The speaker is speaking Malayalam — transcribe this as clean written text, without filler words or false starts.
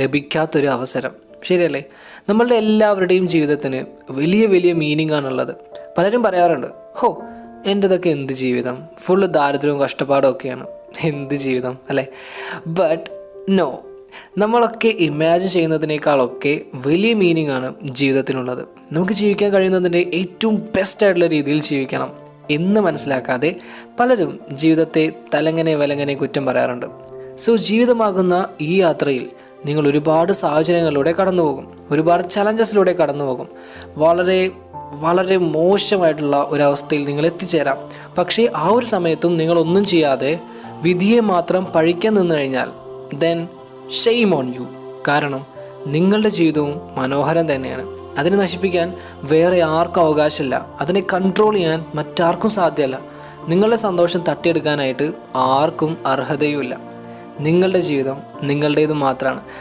ലഭിക്കാത്തൊരു അവസരം, ശരിയല്ലേ? നമ്മളുടെ എല്ലാവരുടെയും ജീവിതത്തിന് വലിയ വലിയ മീനിങ് ആണുള്ളത്. പലരും പറയാറുണ്ട്, ഹോ എൻ്റെതൊക്കെ എന്ത് ജീവിതം, ഫുള്ള് ദാരിദ്ര്യവും കഷ്ടപ്പാടും ഒക്കെയാണ്, എന്ത് ജീവിതം അല്ലേ? ബട്ട് നോ, നമ്മളൊക്കെ ഇമാജിൻ ചെയ്യുന്നതിനേക്കാളൊക്കെ വലിയ മീനിങ് ആണ് ജീവിതത്തിനുള്ളത്. നമുക്ക് ജീവിക്കാൻ കഴിയുന്നതിൻ്റെ ഏറ്റവും ബെസ്റ്റ് ആയിട്ടുള്ള രീതിയിൽ ജീവിക്കണം എന്ന് മനസ്സിലാക്കാതെ പലരും ജീവിതത്തെ തലങ്ങനെ വലങ്ങനെ കുറ്റം പറയാറുണ്ട്. സോ ജീവിതമാകുന്ന ഈ യാത്രയിൽ നിങ്ങൾ ഒരുപാട് സാഹചര്യങ്ങളിലൂടെ കടന്നു പോകും, ഒരുപാട് ചലഞ്ചസിലൂടെ കടന്നു പോകും. വളരെ വളരെ മോശമായിട്ടുള്ള ഒരവസ്ഥയിൽ നിങ്ങൾ എത്തിച്ചേരാം. പക്ഷേ ആ ഒരു സമയത്തും നിങ്ങളൊന്നും ചെയ്യാതെ വിധിയെ മാത്രം പഴിക്കാൻ നിന്ന് കഴിഞ്ഞാൽ ദെൻ ഷെയിം ഓൺ യു. കാരണം നിങ്ങളുടെ ജീവിതവും മനോഹരം തന്നെയാണ്. അതിനെ നശിപ്പിക്കാൻ വേറെ ആർക്കും അവകാശമില്ല, അതിനെ കൺട്രോൾ ചെയ്യാൻ മറ്റാർക്കും സാധ്യമല്ല. നിങ്ങളുടെ സന്തോഷം തട്ടിയെടുക്കാനായിട്ട് ആർക്കും അർഹതയുമില്ല. നിങ്ങളുടെ ജീവിതം നിങ്ങളുടേത് മാത്രമാണ്.